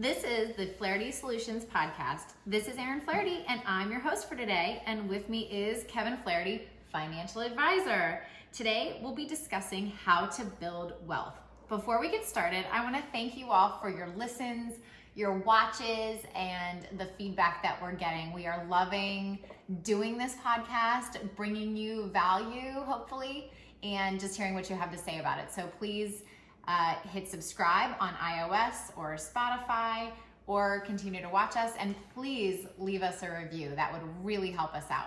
This is the Flaherty Solutions podcast. This is Erin Flaherty, and I'm your host for today. And with me is Kevin Flaherty, financial advisor. Today, we'll be discussing how to build wealth. Before we get started, I want to thank you all for your listens, your watches, and the feedback that we're getting. We are loving doing this podcast, bringing you value, hopefully, and just hearing what you have to say about it. So please hit subscribe on iOS or Spotify, or continue to watch us, and please leave us a review. That would really help us out.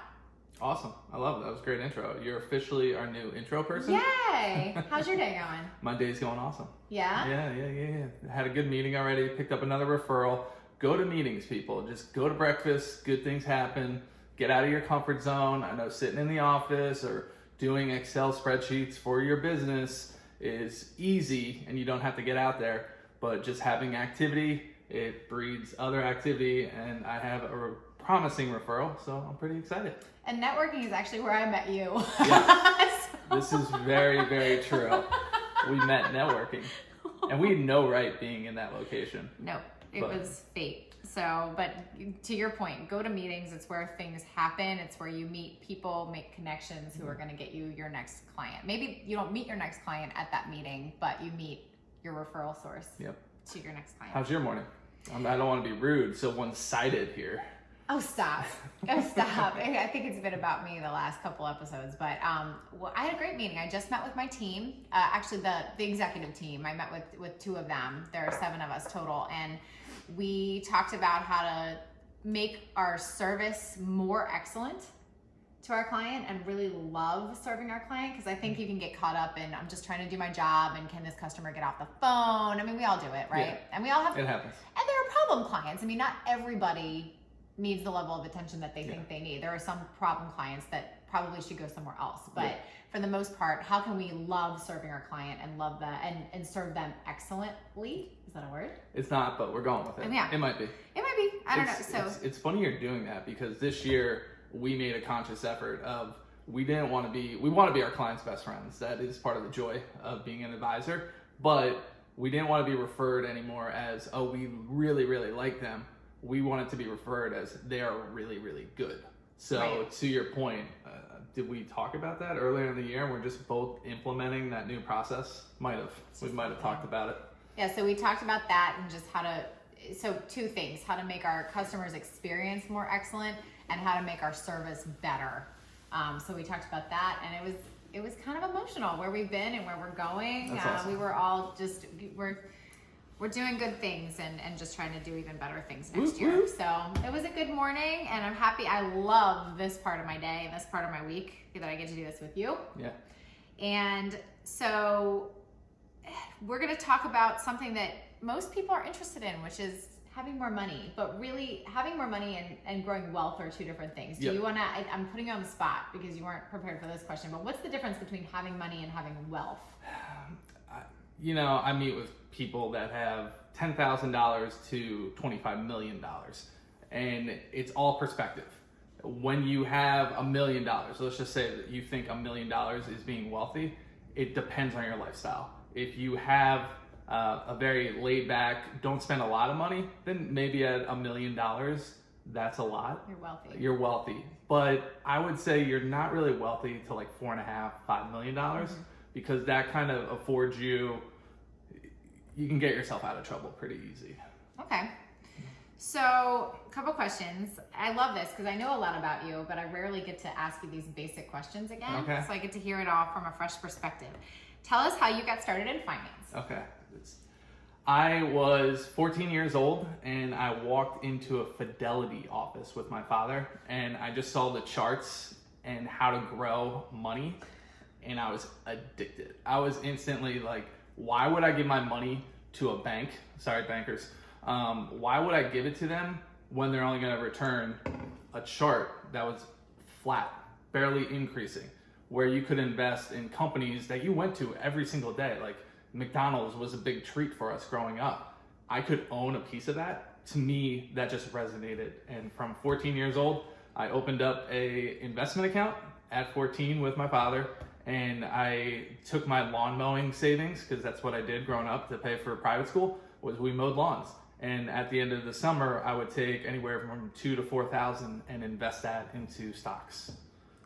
Awesome. I love it. That was a great intro. You're officially our new intro person. Yay! How's your day going? My day's going awesome. Yeah? Yeah. Had a good meeting already, picked up another referral. Go to meetings, people. Just go to breakfast, good things happen. Get out of your comfort zone. I know sitting in the office or doing Excel spreadsheets for your business is easy and you don't have to get out there, but just having activity, it breeds other activity, and I have a promising referral, so I'm pretty excited. And networking is actually where I met you. Yes. This is very, very true. We met networking, and we had no right being in that location. No, it was fate. So, but to your point, go to meetings. It's where things happen. It's where you meet people, make connections who are going to get you your next client. Maybe you don't meet your next client at that meeting, but you meet your referral source to your next client. How's your morning? I don't want to be rude, so one-sided here. Oh, stop. Oh, stop. I think it's been about me the last couple episodes, but well, I had a great meeting. I just met with my team, actually the executive team. I met with two of them. There are 7 of us total, and we talked about how to make our service more excellent to our client and really love serving our client, because I think you can get caught up in, I'm just trying to do my job and can this customer get off the phone? I mean, we all do it, right? Yeah. And we all have, it happens. And there are problem clients. I mean, not everybody needs the level of attention that they think they need. There are some problem clients that probably should go somewhere else. But for the most part, how can we love serving our client and love that and serve them excellently? Is that a word? It's not, but we're going with it. Yeah. It might be. It might be. I don't know. So it's funny you're doing that, because this year we made a conscious effort of we want to be our clients' best friends. That is part of the joy of being an advisor. But we didn't want to be referred anymore as, oh, we really, really like them. We want it to be referred as they are really, really good. So to your point, did we talk about that earlier in the year? We're just both implementing that new process. We might have talked about it. Yeah, so we talked about that and just so 2 things, how to make our customers' experience more excellent and how to make our service better. So we talked about that, and it was kind of emotional where we've been and where we're going. That's awesome. We were all just, we're doing good things and just trying to do even better things next year. So it was a good morning, and I'm happy. I love this part of my day and this part of my week that I get to do this with you. Yeah. And so we're going to talk about something that most people are interested in, which is having more money. But really, having more money and growing wealth are 2 different things. Do you want to, I'm putting you on the spot because you weren't prepared for this question, but what's the difference between having money and having wealth? I meet with people that have $10,000 to $25 million, and it's all perspective. When you have $1 million, let's just say that you think $1 million is being wealthy, it depends on your lifestyle. If you have a very laid back, don't spend a lot of money, then maybe at $1 million, that's a lot. You're wealthy. But I would say you're not really wealthy till like $4.5, $5 million, because that kind of affords you can get yourself out of trouble pretty easy. Okay. So, a couple questions. I love this because I know a lot about you, but I rarely get to ask you these basic questions again. Okay. So I get to hear it all from a fresh perspective. Tell us how you got started in finance. Okay. I was 14 years old, and I walked into a Fidelity office with my father, and I just saw the charts and how to grow money, and I was addicted. I was instantly like, why would I give my money to a bank? Sorry, bankers. Why would I give it to them when they're only going to return a chart that was flat, barely increasing, where you could invest in companies that you went to every single day? Like McDonald's was a big treat for us growing up. I could own a piece of that. To me, that just resonated. And from 14 years old, I opened up a investment account at 14 with my father, and I took my lawn mowing savings, because that's what I did growing up to pay for private school, was we mowed lawns. And at the end of the summer, I would take anywhere from 2,000 to 4,000 and invest that into stocks.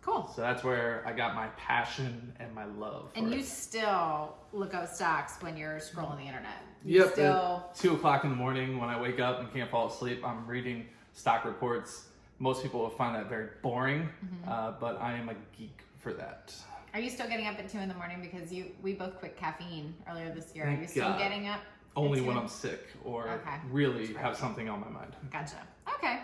Cool. So that's where I got my passion and my love for And you it. still look up stocks when you're scrolling the internet. Yep. Still... At 2 o'clock in the morning when I wake up and can't fall asleep, I'm reading stock reports. Most people will find that very boring, but I am a geek for that. Are you still getting up at 2 in the morning? Because we both quit caffeine earlier this year. Thank Are you still God. getting up? Only when I'm sick or really have something on my mind. Gotcha. Okay.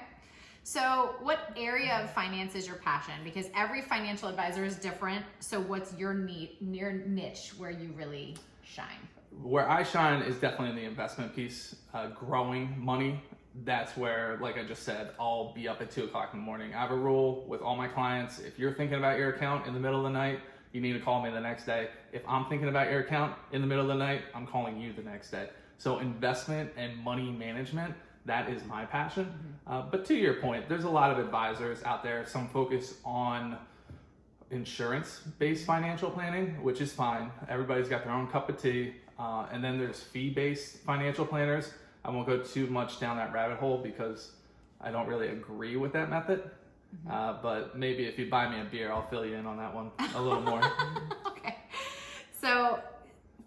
So what area of finance is your passion? Because every financial advisor is different. So what's your niche where you really shine? Where I shine is definitely in the investment piece, growing money. That's where, like I just said, I'll be up at 2 o'clock in the morning. I have a rule with all my clients. If you're thinking about your account in the middle of the night, you need to call me the next day. If I'm thinking about your account in the middle of the night, I'm calling you the next day. So investment and money management, that is my passion. But to your point, there's a lot of advisors out there. Some focus on insurance-based financial planning, which is fine. Everybody's got their own cup of tea. And then there's fee-based financial planners. I won't go too much down that rabbit hole because I don't really agree with that method. But maybe if you buy me a beer, I'll fill you in on that one a little more. Okay. So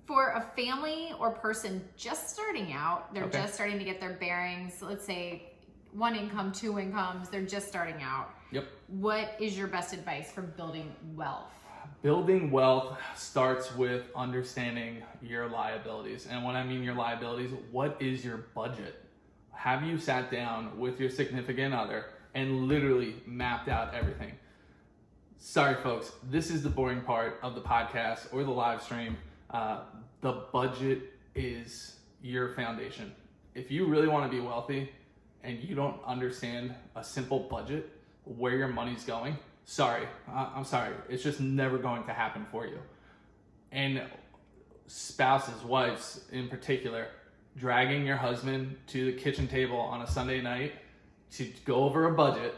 for a family or person just starting out, they're just starting to get their bearings. Let's say 1 income, 2 incomes, they're just starting out. Yep. What is your best advice for building wealth? Building wealth starts with understanding your liabilities. And when I mean your liabilities, what is your budget? Have you sat down with your significant other and literally mapped out everything? Sorry, folks, this is the boring part of the podcast or the live stream. The budget is your foundation. If you really want to be wealthy and you don't understand a simple budget, where your money's going, I'm sorry. It's just never going to happen for you. And spouses, wives in particular, dragging your husband to the kitchen table on a Sunday night to go over a budget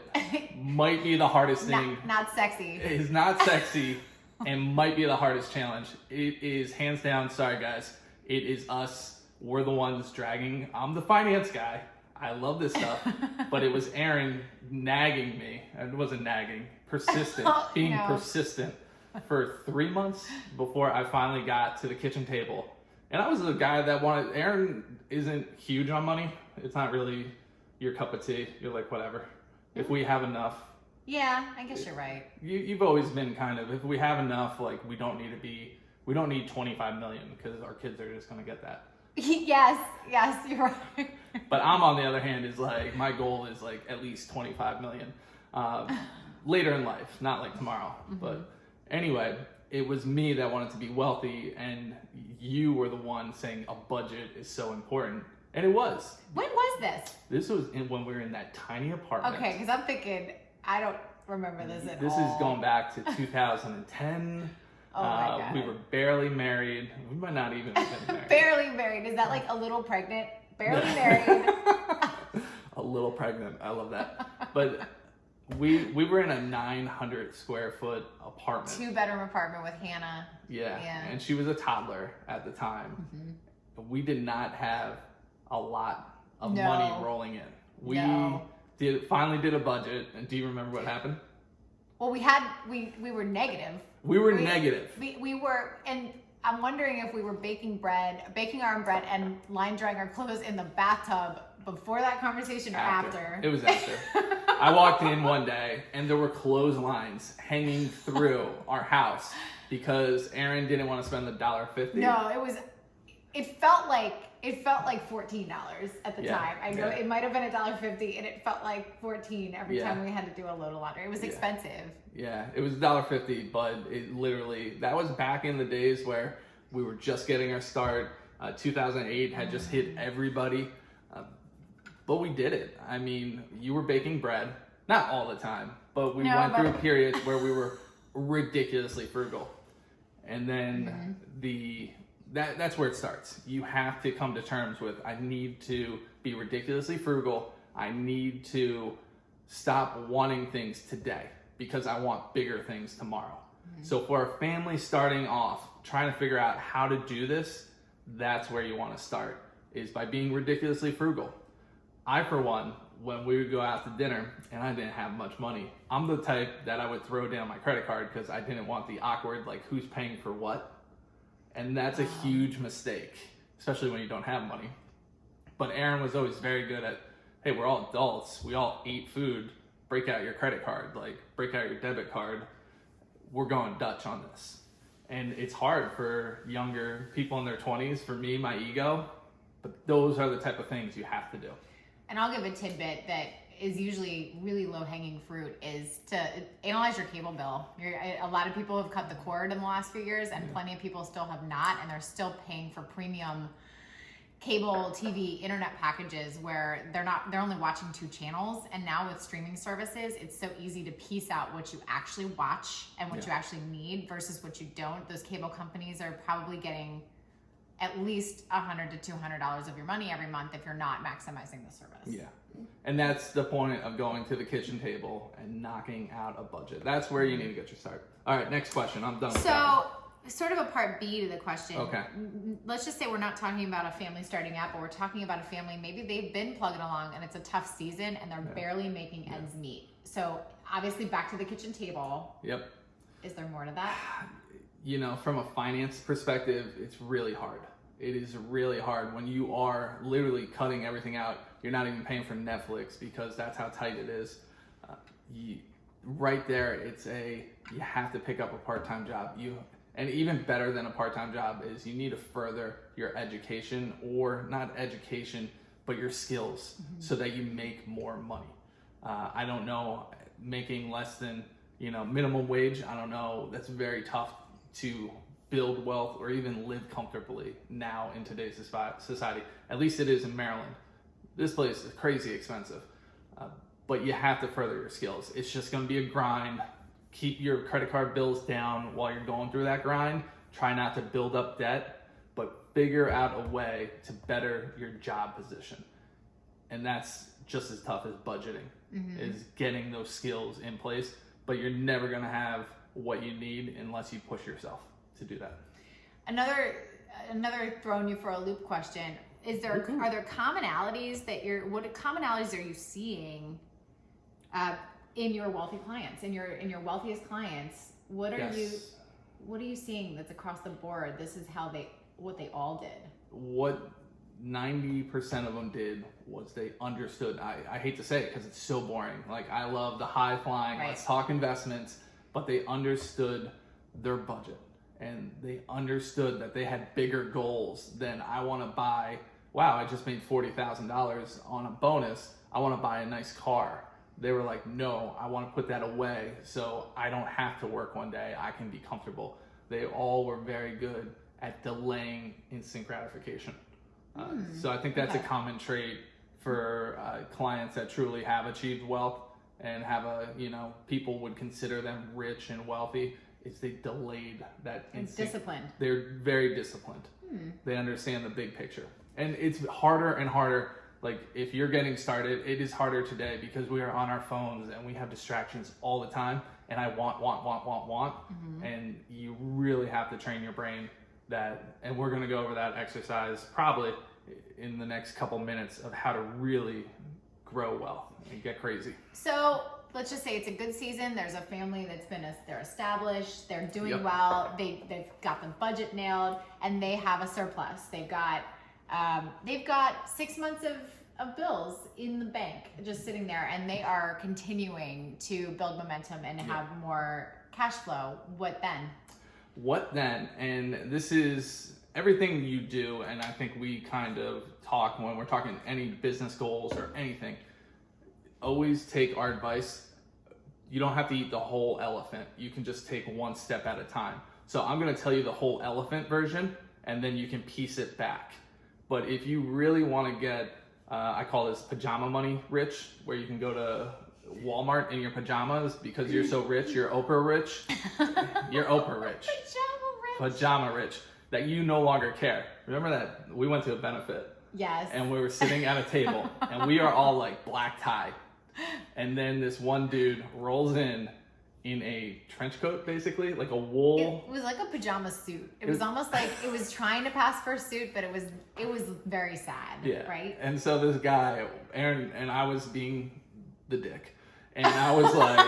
might be the hardest thing. Not sexy. It is not sexy and might be the hardest challenge. It is hands down, sorry guys, it is us. We're the ones dragging. I'm the finance guy. I love this stuff. But it was Aaron nagging me. It wasn't nagging, persistent, being persistent for 3 months before I finally got to the kitchen table. And I was the guy that wanted, Aaron isn't huge on money. It's not really your cup of tea. You're like, whatever. If we have enough. Yeah, I guess you're right. You've always been kind of, if we have enough, like we don't need 25 million because our kids are just going to get that. Yes, you're right. But I'm on the other hand is like, my goal is like at least 25 million later in life, not like tomorrow. But anyway, it was me that wanted to be wealthy and you were the one saying a budget is so important. And it was. When was this? This was when we were in that tiny apartment. Okay, because I'm thinking, I don't remember this at all. This is going back to 2010. Oh my God. We were barely married. We might not even have been married. Barely married. Is that like a little pregnant? Barely married. A little pregnant. I love that. But we were in a 900 square foot apartment. 2-bedroom apartment with Hannah. Yeah. And she was a toddler at the time. We did not have a lot of money rolling in. We finally did a budget. And do you remember what happened? Well, we were negative. We were negative. We were, and I'm wondering if we were baking our own bread and line drying our clothes in the bathtub before that conversation or after. It was after. I walked in one day and there were clotheslines hanging through our house because Aaron didn't want to spend the $1.50. No, it felt like $14 at the time. I know it might have been $1.50 and it felt like $14 every time we had to do a load of laundry. It was expensive. Yeah, it was $1.50, but it literally, that was back in the days where we were just getting our start. 2008 had just hit everybody, but we did it. I mean, you were baking bread, not all the time, but we went through periods where we were ridiculously frugal. And then that's where it starts. You have to come to terms with, I need to be ridiculously frugal. I need to stop wanting things today because I want bigger things tomorrow. So for a family starting off, trying to figure out how to do this, that's where you want to start. is by being ridiculously frugal. I, for one, when we would go out to dinner and I didn't have much money, I'm the type that I would throw down my credit card because I didn't want the awkward, like, who's paying for what? And that's a huge mistake, especially when you don't have money. But Aaron was always very good at, hey, we're all adults. We all ate food. Break out your credit card, like break out your debit card. We're going Dutch on this. And it's hard for younger people in their 20s, for me, my ego, but those are the type of things you have to do. And I'll give a tidbit that is usually really low-hanging fruit is to analyze your cable bill. A lot of people have cut the cord in the last few years, and plenty of people still have not, and they're still paying for premium cable TV internet packages where they're only watching 2 channels. And now with streaming services, it's so easy to piece out what you actually watch and what you actually need versus what you don't. Those cable companies are probably getting at least $100 to $200 of your money every month if you're not maximizing the service. Yeah. And that's the point of going to the kitchen table and knocking out a budget. That's where you need to get your start. All right, next question. I'm done with that. Sort of a part B to the question. Okay. Let's just say we're not talking about a family starting out, but we're talking about a family, maybe they've been plugging along and it's a tough season and they're barely making ends meet. So obviously back to the kitchen table. Yep. Is there more to that? You know, from a finance perspective, it's really hard. It is really hard when you are literally cutting everything out. You're not even paying for Netflix because that's how tight it is. Right there, you have to pick up a part-time job. And even better than a part-time job is you need to further your education, or not education, but your skills, so that you make more money. I don't know, making less than, minimum wage, I don't know, that's very tough to build wealth or even live comfortably now in today's society. At least it is in Maryland. This place is crazy expensive, but you have to further your skills. It's just gonna be a grind. Keep your credit card bills down while you're going through that grind. Try not to build up debt, but figure out a way to better your job position. And that's just as tough as budgeting, is getting those skills in place, but you're never gonna have what you need unless you push yourself to do that. Another throwing you for a loop question. Are there commonalities what commonalities are you seeing in your wealthy clients, in your wealthiest clients? What are you seeing that's across the board? This is what they all did. What 90% of them did was they understood. I hate to say it because it's so boring. Like, I love the high flying, let's talk investments, but they understood their budget and they understood that they had bigger goals than I want to buy. Wow, I just made $40,000 on a bonus. I want to buy a nice car. They were like, no, I want to put that away so I don't have to work one day. I can be comfortable. They all were very good at delaying instant gratification. So I think that's a common trait for clients that truly have achieved wealth and have people would consider them rich and wealthy. Is they delayed that instant. Disciplined. They're very disciplined. They understand the big picture. And it's harder and harder. Like, if you're getting started, it is harder today because we are on our phones and we have distractions all the time. And I want. And you really have to train your brain that, and we're going to go over that exercise probably in the next couple minutes of how to really grow wealth and get crazy. So let's just say it's a good season. There's a family they're established, they're doing well, they've got the budget nailed, and they have a surplus. They've got 6 months of bills in the bank just sitting there, and they are continuing to build momentum and have more cash flow. What then? And this is everything you do, and I think we kind of talk when we're talking any business goals or anything. Always take our advice. You don't have to eat the whole elephant. You can just take one step at a time. So I'm going to tell you the whole elephant version, and then you can piece it back. But if you really want to get, I call this pajama money rich, where you can go to Walmart in your pajamas because you're so rich, you're Oprah rich. You're Oprah rich. Pajama rich. That you no longer care. Remember that we went to a benefit. Yes. And we were sitting at a table and we are all like black tie. And then this one dude rolls in in a trench coat, basically, like a wool. It was like a pajama suit. It was almost like it was trying to pass for a suit, but it was very sad, right? And so this guy, Aaron, and I was being the dick. And I was like,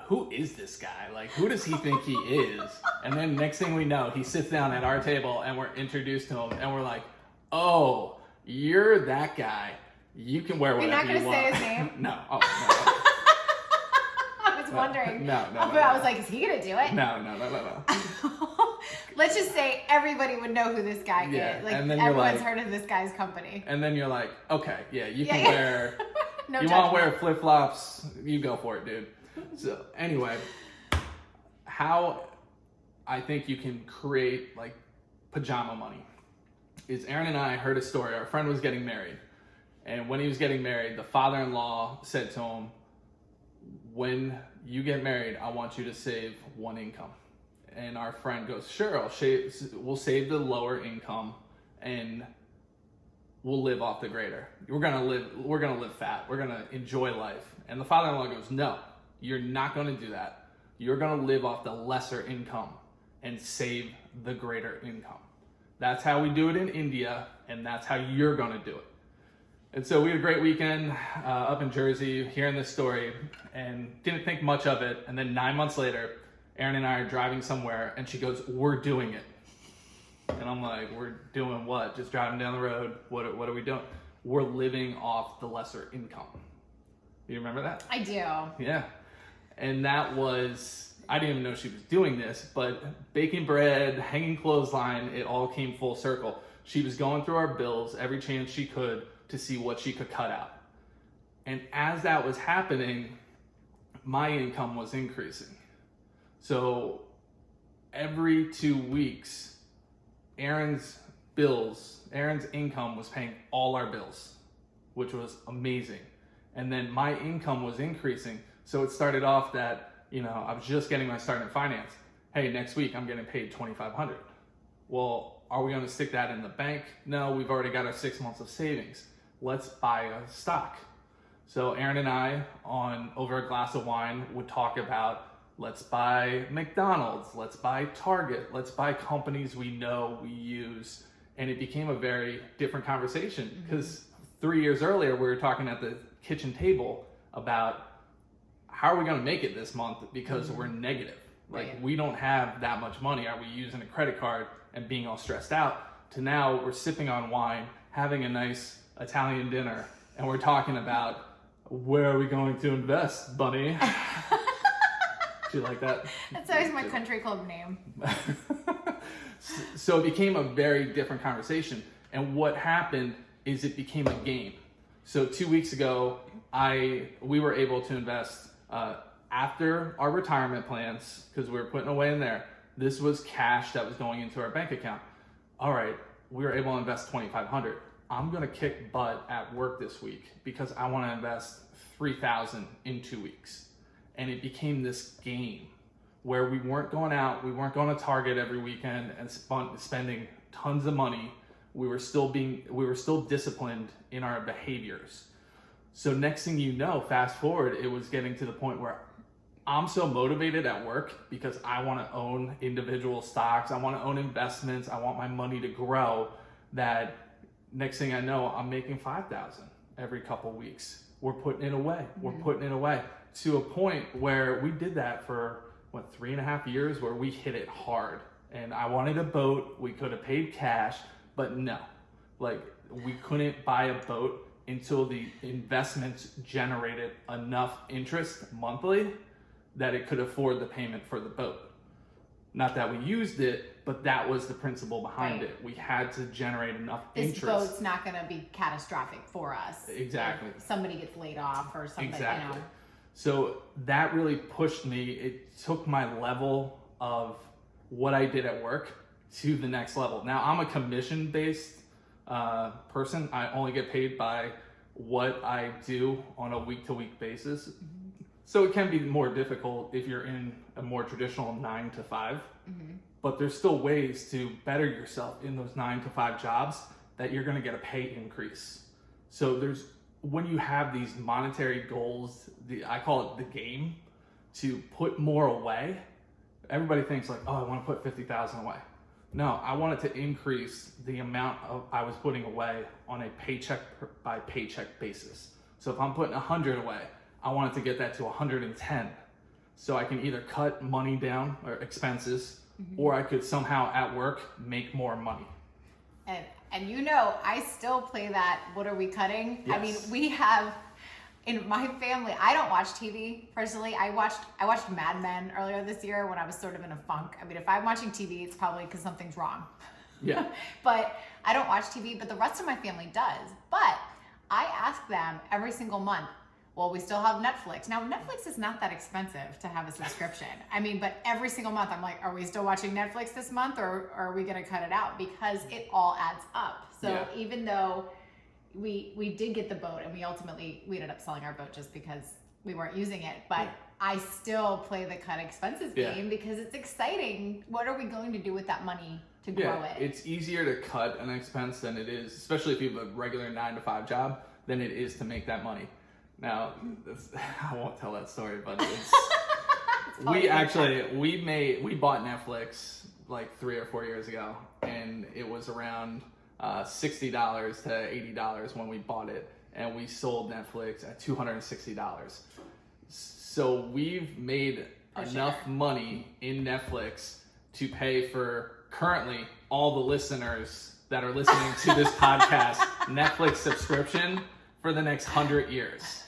who is this guy? Like, who does he think he is? And then next thing we know, he sits down at our table and we're introduced to him and we're like, oh, you're that guy. You can wear whatever you want. You're not going to say his name? No. Oh, no. I was wondering. No. I was like, is he going to do it? No. Let's just say everybody would know who this guy is. Like, and then everyone's heard of this guy's company. And then you're like, okay, yeah, you can wear... No you want to wear flip-flops, you go for it, dude. So anyway, how I think you can create like pajama money is Aaron and I heard a story. Our friend was getting married. And when he was getting married, the father-in-law said to him, when you get married, I want you to save one income. And our friend goes, sure, we'll save the lower income and we'll live off the greater. We're gonna live fat. We're gonna enjoy life. And the father-in-law goes, no, you're not gonna do that. You're gonna live off the lesser income and save the greater income. That's how we do it in India, and that's how you're gonna do it. And so we had a great weekend up in Jersey, hearing this story, and didn't think much of it. And then 9 months later, Erin and I are driving somewhere, and she goes, we're doing it. And I'm like, we're doing what? Just driving down the road. What are we doing? We're living off the lesser income. Do you remember that? I do. Yeah. And that was, I didn't even know she was doing this, but baking bread, hanging clothesline, it all came full circle. She was going through our bills every chance she could to see what she could cut out. And as that was happening, my income was increasing. So every 2 weeks, Aaron's income was paying all our bills, which was amazing. And then my income was increasing. So it started off that, I was just getting my start in finance. Hey, next week I'm getting paid $2,500. Well, are we going to stick that in the bank? No, we've already got our 6 months of savings. Let's buy a stock. So Aaron and I, over a glass of wine, would talk about, let's buy McDonald's, let's buy Target, let's buy companies we know, we use. And it became a very different conversation because 3 years earlier, we were talking at the kitchen table about how are we going to make it this month because we're negative. Like we don't have that much money. Are we using a credit card and being all stressed out? To now we're sipping on wine, having a nice Italian dinner, and we're talking about where are we going to invest, bunny? Do you like that? That's always my country club name. So it became a very different conversation. And what happened is it became a game. So 2 weeks ago, we were able to invest after our retirement plans, because we were putting away in there. This was cash that was going into our bank account. All right, we were able to invest $2,500. I'm gonna kick butt at work this week because I want to invest $3,000 in 2 weeks. And it became this game where we weren't going out, we weren't going to Target every weekend and spending tons of money. We were still disciplined in our behaviors. So next thing you know, fast forward, it was getting to the point where I'm so motivated at work because I want to own individual stocks, I want to own investments, I want my money to grow, that next thing I know, I'm making $5,000 every couple weeks. We're putting it away. We're putting it away to a point where we did that for 3.5 years, where we hit it hard. And I wanted a boat. We could have paid cash, but no, we couldn't buy a boat until the investments generated enough interest monthly that it could afford the payment for the boat. Not that we used it, but that was the principle behind it. We had to generate enough interest. This boat's not going to be catastrophic for us. Exactly. If somebody gets laid off or something. Exactly. So that really pushed me. It took my level of what I did at work to the next level. Now I'm a commission-based person. I only get paid by what I do on a week-to-week basis. So it can be more difficult if you're in a more traditional 9 to 5, but there's still ways to better yourself in those 9 to 5 jobs that you're going to get a pay increase. So when you have these monetary goals, I call it the game, to put more away. Everybody thinks like, oh, I want to put 50,000 away. No, I wanted to increase the amount of I was putting away on a paycheck by paycheck basis. So if I'm putting 100 away, I wanted to get that to 110. So I can either cut money down or expenses, or I could somehow at work make more money. And you know, I still play that, what are we cutting? Yes. I mean, we have, in my family, I don't watch TV personally. I watched Mad Men earlier this year when I was sort of in a funk. I mean, if I'm watching TV, it's probably because something's wrong. Yeah. But I don't watch TV, but the rest of my family does. But I ask them every single month, well, we still have Netflix. Now, Netflix is not that expensive to have a subscription. I mean, but every single month I'm like, are we still watching Netflix this month, or are we going to cut it out? Because it all adds up. So even though we did get the boat, and we ended up selling our boat just because we weren't using it, but I still play the cut expenses game because it's exciting. What are we going to do with that money to grow it? It's easier to cut an expense than it is, especially if you have a regular 9-to-5 job, than it is to make that money. Now, I won't tell that story, but it's we bought Netflix like 3 or 4 years ago, and it was around $60 to $80 when we bought it, and we sold Netflix at $260. So we've made enough money in Netflix to pay for currently all the listeners that are listening to this podcast Netflix subscription for the next 100 years.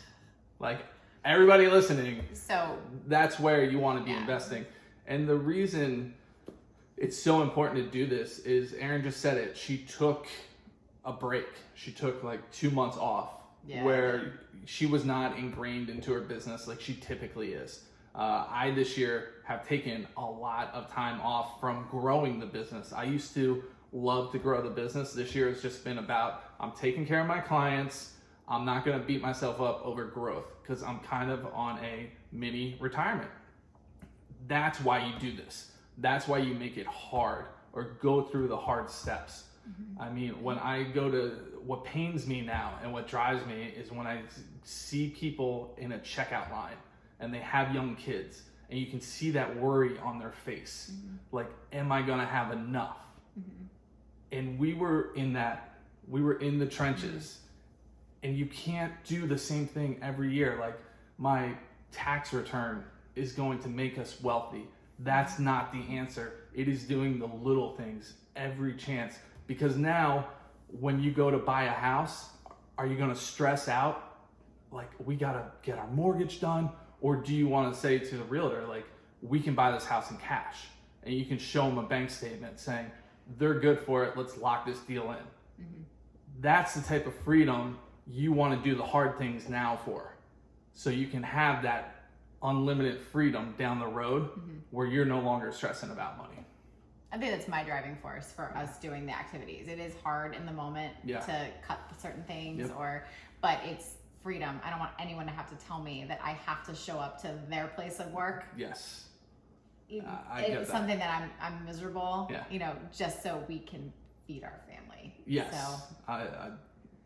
Like, everybody listening, so that's where you want to be investing. And the reason it's so important to do this is, Erin just said it, she took a break. She took like 2 months off where she was not ingrained into her business like she typically is. I this year have taken a lot of time off from growing the business. I used to love to grow the business. This year has just been about, I'm taking care of my clients. I'm not going to beat myself up over growth because I'm kind of on a mini retirement. That's why you do this. That's why you make it hard or go through the hard steps. I mean, when I go to, what pains me now and what drives me is when I see people in a checkout line and they have young kids and you can see that worry on their face. Like, am I going to have enough? And we were in the trenches. And you can't do the same thing every year. Like, my tax return is going to make us wealthy. That's not the answer. It is doing the little things every chance. Because now, when you go to buy a house, are you going to stress out? Like, we got to get our mortgage done? Or do you want to say to the realtor, like, we can buy this house in cash? And you can show them a bank statement saying, they're good for it. Let's lock this deal in. That's the type of freedom you want to do the hard things now for, so you can have that unlimited freedom down the road where you're no longer stressing about money. I think that's my driving force for us doing the activities. It is hard in the moment to cut certain things, but it's freedom. I don't want anyone to have to tell me that I have to show up to their place of work. Yes. It's something that I'm miserable, just so we can feed our family. Yes. So I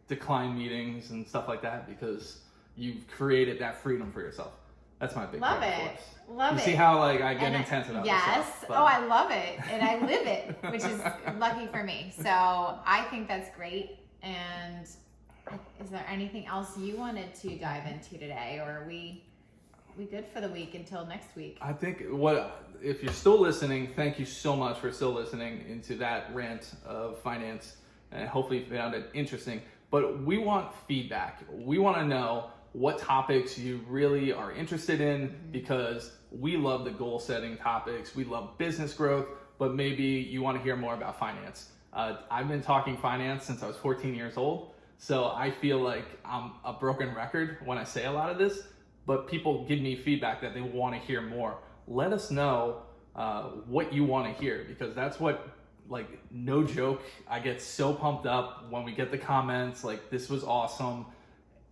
decline meetings and stuff like that because you've created that freedom for yourself. That's my big love driving it. force. Love you it. see how like I get intense about this yes. stuff. Oh, I love it. And I live it, which is lucky for me. So I think that's great. And is there anything else you wanted to dive into today, or are we good for the week until next week? I think if you're still listening, thank you so much for still listening into that rant of finance, and hopefully you found it interesting. But we want feedback. We want to know what topics you really are interested in, because we love the goal setting topics. We love business growth, but maybe you want to hear more about finance. I've been talking finance since I was 14 years old. So I feel like I'm a broken record when I say a lot of this, but people give me feedback that they want to hear more. Let us know what you want to hear, because that's what, like, no joke, I get so pumped up when we get the comments like, this was awesome.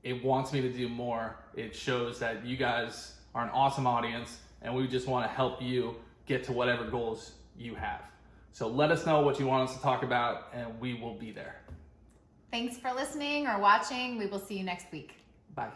It wants me to do more. It shows that you guys are an awesome audience, and we just want to help you get to whatever goals you have. So let us know what you want us to talk about, and we will be there. Thanks for listening or watching. We will see you next week. Bye.